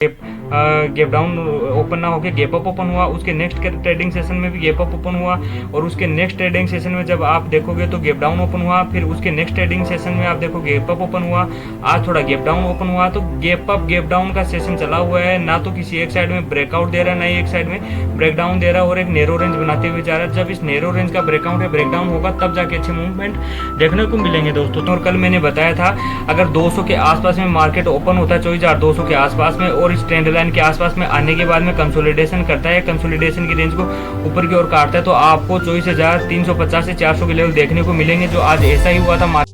Gap down open ना होकर gap up open हुआ, उसके नेक्स्ट ट्रेडिंग सेशन में भी गैप अप ओपन हुआ और उसके नेक्स्ट ट्रेडिंग सेशन में जब आप देखोगे तो गैप डाउन ओपन हुआ, फिर उसके नेक्स्ट ट्रेडिंग सेशन में आप देखो गैप अप ओपन हुआ। आज थोड़ा गैप डाउन ओपन हुआ, तो गैप अप गैप डाउन का सेशन चला हुआ है, ना तो किसी एक साइड में ब्रेकआउट दे रहा है, ना ही एक साइड में ब्रेकडाउन दे रहा है और एक नेरो रेंज बनाते हुए जा रहा है। जब इस नेरो रेंज का ब्रेकआउट या ब्रेकडाउन होगा तब जाके अच्छे मूवमेंट देखने को मिलेंगे दोस्तों। और कल मैंने बताया था अगर 200 के आसपास में मार्केट ओपन होता है 24,200 के आसपास में और इस ट्रेंड लाइन के आसपास में आने के बाद में कंसोलिडेशन करता है, कंसोलिडेशन की रेंज को ऊपर की ओर काटता है, तो आपको 24,350 से 400 के लेवल देखने को मिलेंगे, जो आज ऐसा ही हुआ था।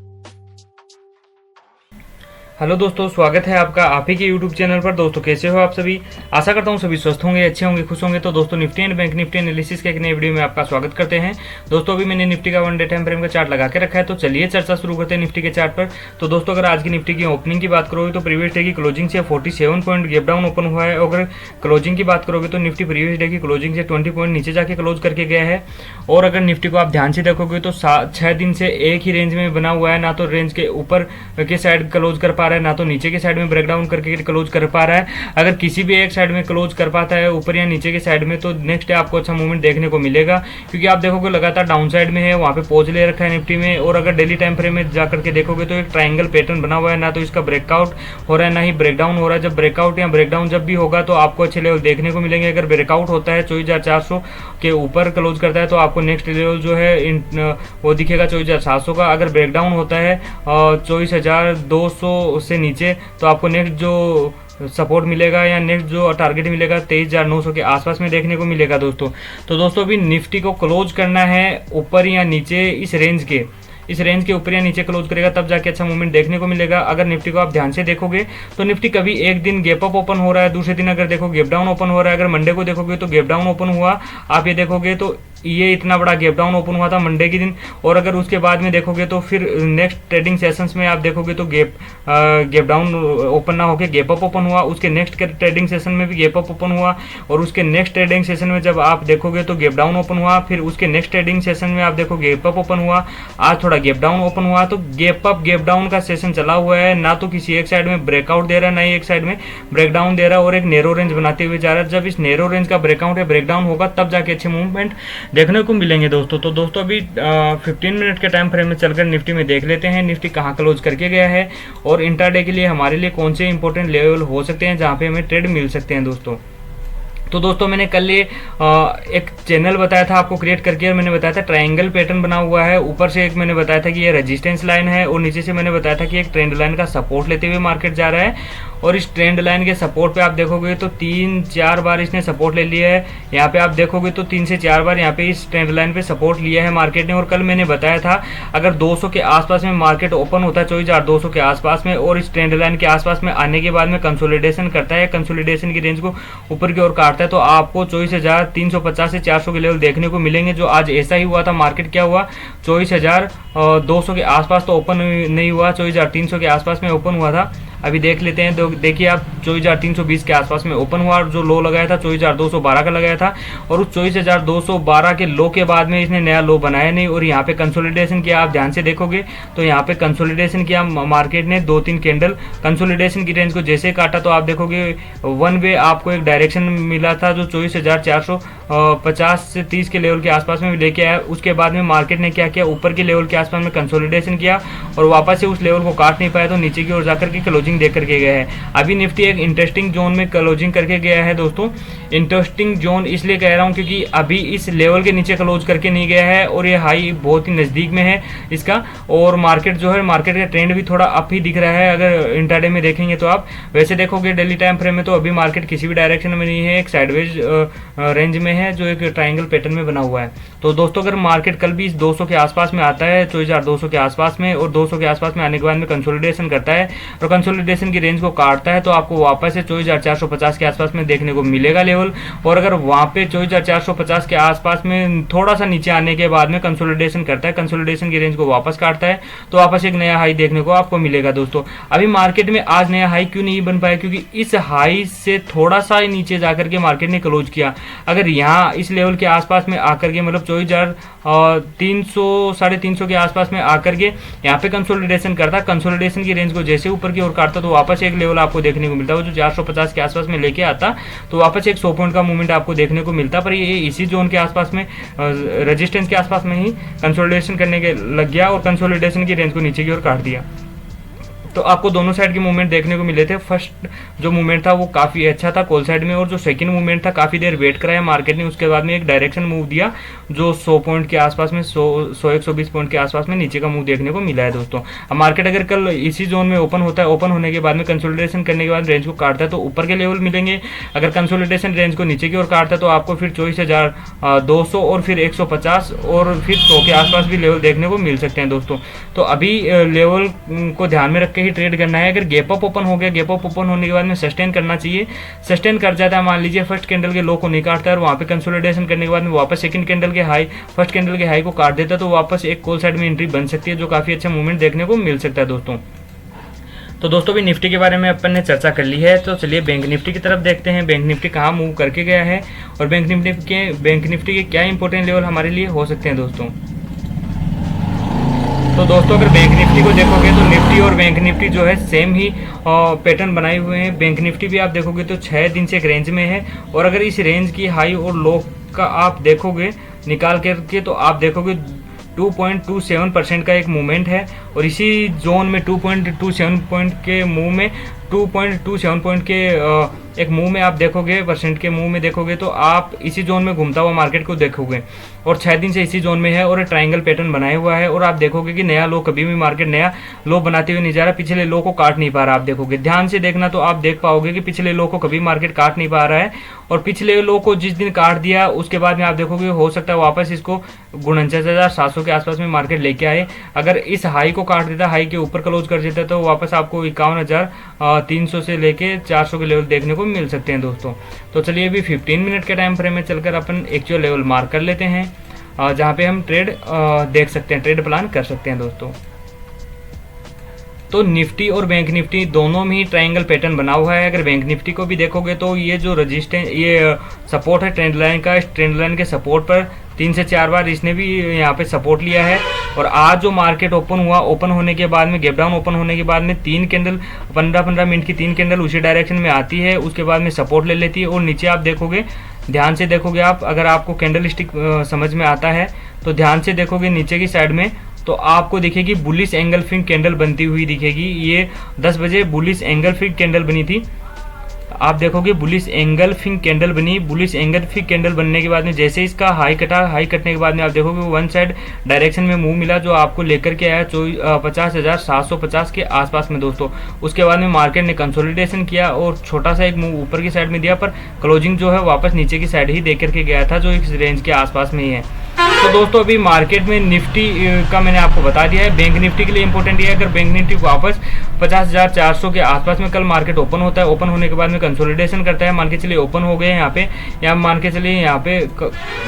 हेलो दोस्तों, स्वागत है आपका आप ही के यूट्यूब चैनल पर। दोस्तों कैसे हो आप सभी? आशा करता हूँ सभी स्वस्थ होंगे, अच्छे होंगे, खुश होंगे। तो दोस्तों Nifty and bank Nifty analysis के एक नए वीडियो में आपका स्वागत करते हैं। दोस्तों अभी मैंने निफ्टी का 1 डे टाइम फ्रेम का चार्ट लगा के रखा है, तो चलिए चर्चा शुरू करते हैं निफ्टी के चार्ट पर। तो दोस्तों अगर आज की निफ्टी की ओपनिंग की बात करोगे तो प्रीवियस डे की क्लोजिंग से 47 पॉइंट गैप डाउन ओपन हुआ है। अगर क्लोजिंग की बात करोगे तो निफ्टी प्रीवियस डे की क्लोजिंग से 20 पॉइंट नीचे जाके क्लोज करके गया है। और अगर निफ्टी को आप ध्यान से देखोगे तो 6 दिन से एक ही रेंज में बना हुआ है, ना तो रेंज के ऊपर के साइड क्लोज कर पा रहा है, ना तो नीचे के साइड में ब्रेकडाउन करके क्लोज कर पा रहा है। अगर किसी भी एक साइड में क्लोज कर पाता है ऊपर या नीचे के साइड में, तो नेक्स्ट डे आपको अच्छा मूवमेंट देखने को मिलेगा, क्योंकि आप देखोगे लगातार डाउन साइड में है, वहां पे पॉज ले रखा है निफ्टी में। और अगर डेली टाइम फ्रेम में जाकर के देखोगे तो एक ट्राइंगल पैटर्न बना हुआ है, ना तो इसका ब्रेकआउट हो रहा है ना ही ब्रेकडाउन हो रहा है। जब ब्रेकआउट या ब्रेकडाउन जब भी होगा तो आपको अच्छे लेवल देखने को मिलेंगे। अगर ब्रेकआउट होता है 24,400 के ऊपर क्लोज करता है तो आपको नेक्स्ट लेवल जो है वो दिखेगा 24,700 का। अगर ब्रेकडाउन होता है 24,200 से नीचे तो आपको नेक्स्ट जो सपोर्ट मिलेगा या नेक्स्ट जो टारगेट मिलेगा 23,900 के आसपास में देखने को मिलेगा दोस्तों। तो दोस्तों अभी निफ्टी को क्लोज करना है ऊपर या नीचे इस रेंज के ऊपर या नीचे क्लोज करेगा, तब जाके अच्छा मूवमेंट देखने को मिलेगा। अगर निफ्टी को आप ध्यान से देखोगे तो निफ्टी कभी एक दिन गैप अप ओपन हो रहा है, दूसरे दिन अगर देखो गैप डाउन ओपन हो रहा है। अगर मंडे को देखोगे तो गैप डाउन ओपन हुआ, आप ये देखोगे तो ये इतना बड़ा गैप डाउन ओपन हुआ था मंडे के दिन। और अगर उसके बाद में देखोगे तो फिर नेक्स्ट ट्रेडिंग सेशंस में आप देखोगे तो गैप डाउन ओपन ना होकर गैप अप ओपन हुआ, उसके नेक्स्ट ट्रेडिंग सेशन में भी गैप अप ओपन हुआ और उसके नेक्स्ट ट्रेडिंग सेशन में जब आप देखोगे तो गैप डाउन ओपन हुआ, फिर उसके नेक्स्ट ट्रेडिंग सेशन में आप देखो गैप अप ओपन हुआ। आज थोड़ा गैप डाउन ओपन हुआ, तो गैप अप गैप डाउन का सेशन चला हुआ है, ना तो किसी एक साइड में ब्रेकआउट दे रहा है, ना ही एक साइड में ब्रेकडाउन दे रहा है और एक नेरो रेंज बनाते हुए जा रहा है। जब इस नेरो रेंज का ब्रेकआउट या ब्रेकडाउन होगा तब जाके अच्छे मूवमेंट देखने को मिलेंगे दोस्तों। तो दोस्तों अभी 15 मिनट के टाइम फ्रेम में चलकर निफ्टी में देख लेते हैं निफ्टी कहां क्लोज करके गया है और इंट्राडे के लिए हमारे लिए कौन से इंपॉर्टेंट लेवल हो सकते हैं जहां पे हमें ट्रेड मिल सकते हैं दोस्तों। तो दोस्तों मैंने कल ये एक चैनल बताया था आपको क्रिएट करके, और मैंने बताया था ट्रायंगल पैटर्न बना हुआ है। ऊपर से एक मैंने बताया था कि ये रेजिस्टेंस लाइन है और नीचे से मैंने बताया था कि एक ट्रेंड लाइन का सपोर्ट लेते हुए मार्केट जा रहा है। और इस ट्रेंड लाइन के सपोर्ट पे आप देखोगे तो 3-4 बार इसने सपोर्ट ले लिया है। यहाँ पे आप देखोगे तो 3 से 4 बार यहाँ पे इस ट्रेंड लाइन पे सपोर्ट लिया है मार्केट ने। और कल मैंने बताया था अगर 200 के आसपास में मार्केट ओपन होता है 24,200 के आसपास में और इस ट्रेंड लाइन के आसपास में आने के बाद में कंसोलिडेशन करता है, कंसोलिडेशन की रेंज को ऊपर की ओर काटता है, तो आपको 24,350 से 400 के लेवल देखने को मिलेंगे, जो आज ऐसा ही हुआ था। मार्केट क्या हुआ 24,200 के आसपास तो ओपन नहीं हुआ, 24,300 के आसपास में ओपन हुआ था। अभी देख लेते हैं, देखिए आप 24,320 के आसपास में ओपन हुआ और जो लो लगाया था 24,212 का लगाया था और उस 24,212 के लो के बाद में इसने नया लो बनाया नहीं और यहाँ पे कंसोलिडेशन किया। आप ध्यान से देखोगे तो यहाँ पे कंसोलिडेशन किया मार्केट ने, 2-3 कैंडल कंसोलिडेशन की रेंज को जैसे काटा तो आप देखोगे वन वे आपको एक डायरेक्शन मिला था जो 24,450 से 30 के लेवल के आसपास में लेके आया। उसके बाद में मार्केट ने क्या किया, ऊपर के लेवल के आसपास में कंसोलिडेशन किया और वापस से उस लेवल को काट नहीं पाया, तो नीचे की ओर जाकर के क्लोजिंग दे करके गया है। अभी निफ्टी एक इंटरेस्टिंग जोन में क्लोजिंग करके गया है दोस्तों। इंटरेस्टिंग जोन इसलिए कह रहा हूं क्योंकि अभी इस लेवल के नीचे क्लोज करके नहीं गया है और ये हाई बहुत ही नजदीक में है इसका। और मार्केट जो है, मार्केट का ट्रेंड भी थोड़ा अप ही दिख रहा है अगर इंट्राडे में देखेंगे तो आप। वैसे देखोगे डेली टाइम फ्रेम में तो अभी मार्केट किसी भी डायरेक्शन में नहीं है, एक साइडवेज रेंज में है जो एक ट्राइंगल पैटर्न में बना हुआ है। तो दोस्तों अगर मार्केट कल भी इस 200 के आसपास में आता है, 24,200 के आसपास में, और 200 के आसपास में आने के बाद में कंसोलिडेशन करता है और कंसोलिडेशन की रेंज को काटता है, तो आपको वापस से 24,450 के आसपास में देखने को मिलेगा लेवल। और अगर वहां पे 24,450 के आसपास में थोड़ा सा नीचे आने के बाद में कंसोलिडेशन करता है, कंसोलिडेशन की रेंज को वापस काटता है, तो वापस एक नया हाई देखने को आपको मिलेगा दोस्तों। अभी मार्केट में आज नया हाई क्यों नहीं बन पाया, क्योंकि इस हाई से थोड़ा सा नीचे जाकर के मार्केट ने क्लोज किया। अगर यहाँ इस लेवल के आसपास में आकर के मतलब 24,300 350 के आसपास में आकर के यहाँ पे कंसोलिडेशन करता, कंसोलिडेशन की रेंज को जैसे ऊपर की ओर काटता तो वापस एक लेवल आपको देखने को मिलता है, वो जो 450 के आसपास में लेके आता तो वापस एक 100 पॉइंट का मूवमेंट आपको देखने को मिलता, पर ये इसी जोन के आसपास में रेजिस्टेंस के आसपास में ही कंसोलिडेशन करने के लग गया और कंसोलिडेशन की रेंज को नीचे की ओर काट दिया। तो आपको दोनों साइड के मूवमेंट देखने को मिले थे। फर्स्ट जो मूवमेंट था वो काफ़ी अच्छा था कॉल साइड में, और जो सेकंड मूवमेंट था काफ़ी देर वेट कराया मार्केट ने, उसके बाद में एक डायरेक्शन मूव दिया जो 100 पॉइंट के आसपास में 100-120 पॉइंट के आसपास में नीचे का मूव देखने को मिला है दोस्तों। अब मार्केट अगर कल इसी जोन में ओपन होता है, ओपन होने के बाद में कंसोलिडेशन करने के बाद रेंज को काटता है तो ऊपर के लेवल मिलेंगे। अगर कंसोलिडेशन रेंज को नीचे की ओर काटता है तो आपको फिर 24,200 और फिर 150 और फिर 100 के आसपास भी लेवल देखने को मिल सकते हैं दोस्तों। तो अभी लेवल को ध्यान में रख के ही ट्रेड करना है। अगर गैप अप ओपन हो गया, गैप अप ओपन होने के बाद में सस्टेन करना चाहिए। सस्टेन कर जाता है, मान लीजिए फर्स्ट कैंडल के लो को नहीं काटता है और वहां पे कंसोलिडेशन करने के बाद में वापस सेकंड कैंडल के हाई, फर्स्ट कैंडल के हाई को काट देता है तो वापस एक कॉल साइड में एंट्री बन सकती है, जो काफी अच्छा मूवमेंट देखने को मिल सकता है दोस्तों। तो दोस्तों भी निफ्टी के बारे में अपन ने चर्चा कर ली है, तो चलिए बैंक निफ्टी की तरफ देखते हैं। बैंक निफ्टी कहाँ मूव करके गया है और बैंक निफ्टी के क्या इंपॉर्टेंट लेवल हमारे लिए हो सकते हैं दोस्तों। तो दोस्तों अगर बैंक निफ्टी को देखोगे तो निफ्टी और बैंक निफ्टी जो है सेम ही पैटर्न बनाए हुए हैं। बैंक निफ्टी भी आप देखोगे तो 6 दिन से एक रेंज में है, और अगर इस रेंज की हाई और लो का आप देखोगे निकाल करके तो आप देखोगे 2.27% का एक मूवमेंट है, और इसी जोन में 2.27 पॉइंट के मूव में 2.27 पॉइंट के एक मूव में आप देखोगे, परसेंट के मूव में देखोगे तो आप इसी जोन में घूमता हुआ मार्केट को देखोगे, और 6 दिन से इसी जोन में है और ट्रायंगल पैटर्न बनाया हुआ है। और आप देखोगे कि नया लो कभी भी मार्केट नया लो बनाते हुए नहीं जा रहा, पिछले लो को काट नहीं पा रहा। आप देखोगे ध्यान से देखना तो आप देख पाओगे कि पिछले लो को कभी मार्केट काट नहीं पा रहा है, और पिछले लो को जिस दिन काट दिया उसके बाद में आप देखोगे हो सकता है वापस इसको 49,700 के आसपास में मार्केट लेके आए। अगर इस हाई को काट देता, हाई के ऊपर क्लोज कर देता तो वापस आपको 51,300 से लेके 400 के लेवल देखने को मिल सकते हैं दोस्तों। तो चलिए अभी 15 मिनट के टाइम फ्रेम में चलकर अपन एक्चुअल लेवल मार्क कर लेते हैं, जहाँ पे हम ट्रेड देख सकते हैं, ट्रेड प्लान कर सकते हैं दोस्तों। तो निफ्टी और बैंक निफ्टी दोनों में ही ट्रायंगल पैटर्न बना हुआ है। अगर बैंक निफ्टी को भी देखोगे तो ये जो रजिस्टेंस, ये सपोर्ट है ट्रेंड लाइन का, इस ट्रेंड लाइन के सपोर्ट पर 3 से 4 बार इसने भी यहाँ पे सपोर्ट लिया है। और आज जो मार्केट ओपन हुआ, ओपन होने के बाद में गैप डाउन ओपन होने के बाद में 3 कैंडल 15-15 मिनट की 3 कैंडल उसी डायरेक्शन में आती है, उसके बाद में सपोर्ट ले लेती है। और नीचे आप देखोगे, ध्यान से देखोगे आप, अगर आपको कैंडल स्टिक समझ में आता है तो ध्यान से देखोगे नीचे की साइड में तो आपको दिखेगी बुलिश एंगल फिंग कैंडल बनती हुई दिखेगी। ये 10 बजे बुलिश एंगल फिंग कैंडल बनी थी, आप देखोगे बुलिश एंगल फिंग कैंडल बनी। बुलिश एंगल फिंग कैंडल बनने के बाद में जैसे इसका हाई कटा, हाई कटने के बाद में आप देखोगे वन साइड डायरेक्शन में मूव मिला जो आपको लेकर के आया 50,750 के आसपास में दोस्तों। उसके बाद में मार्केट ने कंसोलिडेशन किया और छोटा सा एक मूव ऊपर की साइड में दिया, पर क्लोजिंग जो है वापस नीचे की साइड ही दे करके गया था, जो इस रेंज के आसपास में ही है। तो दोस्तों अभी मार्केट में निफ्टी का मैंने आपको बता दिया है। बैंक निफ्टी के लिए इंपॉर्टेंट ये है, अगर बैंक निफ्टी वापस 50,400 के आसपास में कल मार्केट ओपन होता है, ओपन होने के बाद में कंसोलिडेशन करता है, मान के चलिए ओपन हो गए यहाँ पे, या मान के चलिए यहाँ पे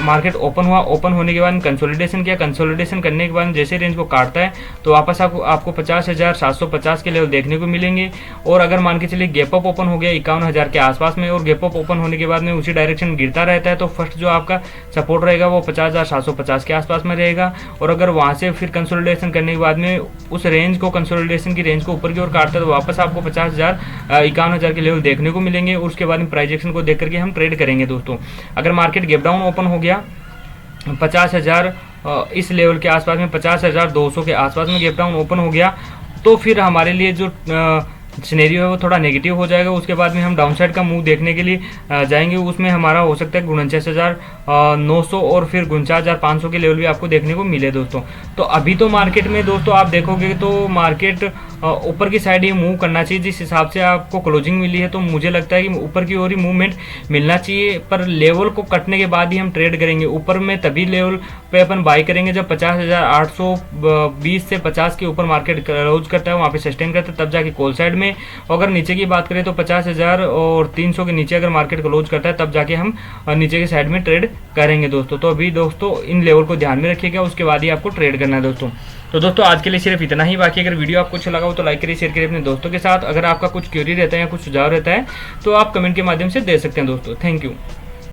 मार्केट ओपन हुआ, ओपन होने के बाद कंसोलिडेशन किया, कंसोलिडेशन करने के बाद जैसे रेंज को काटता है तो वापस आपको 50,750 के लेवल देखने को मिलेंगे। और अगर मान के चलिए गैप अप ओपन हो गया 51,000 के आसपास में, और गैप अप ओपन होने के बाद में उसी डायरेक्शन गिरता रहता है, तो फर्स्ट जो आपका सपोर्ट रहेगा वो 50,750 के आसपास में रहेगा। और अगर वहां से फिर कंसोलिडेशन करने के बाद में उस रेंज को, कंसोलिडेशन की रेंज को ऊपर की ओर काटता है तो वापस आपको 51,000 के लेवल देखने को मिलेंगे। और उसके बाद में प्राइस एक्शन को देख करके हम ट्रेड करेंगे दोस्तों। अगर मार्केट गैप डाउन ओपन हो गया 50,000 इस लेवल के आसपास में, 50,200 के आसपास में गैप डाउन ओपन हो गया तो फिर हमारे लिए जो सिनेरियो है वो थोड़ा नेगेटिव हो जाएगा। उसके बाद में हम डाउन साइड का मूव देखने के लिए जाएंगे, उसमें हमारा हो सकता है 49,900 और फिर 49,500 के लेवल भी आपको देखने को मिले दोस्तों। तो अभी तो मार्केट में दोस्तों आप देखोगे तो मार्केट ऊपर की साइड ही मूव करना चाहिए, जिस हिसाब से आपको क्लोजिंग मिली है। तो मुझे लगता है कि ऊपर की ओर ही मूवमेंट मिलना चाहिए, पर लेवल को कटने के बाद ही हम ट्रेड करेंगे। ऊपर में तभी लेवल पे अपन बाई करेंगे जब 50,820 से 50 के ऊपर मार्केट क्लोज करता है, वहाँ पे सस्टेन करता है, तब जाके कॉल साइड में। अगर नीचे की बात करें तो 50,300 के नीचे अगर मार्केट क्लोज करता है तब जाके हम नीचे की साइड में ट्रेड करेंगे दोस्तों। तो अभी दोस्तों इन लेवल को ध्यान में रखिएगा, उसके बाद ही आपको ट्रेड करना है दोस्तों। तो दोस्तों आज के लिए सिर्फ इतना ही। बाकी अगर वीडियो आपको अच्छा लगा हो तो लाइक करिए, शेयर करिए अपने दोस्तों के साथ। अगर आपका कुछ क्वेरी रहता है या कुछ सुझाव रहता है तो आप कमेंट के माध्यम से दे सकते हैं दोस्तों। Thank you.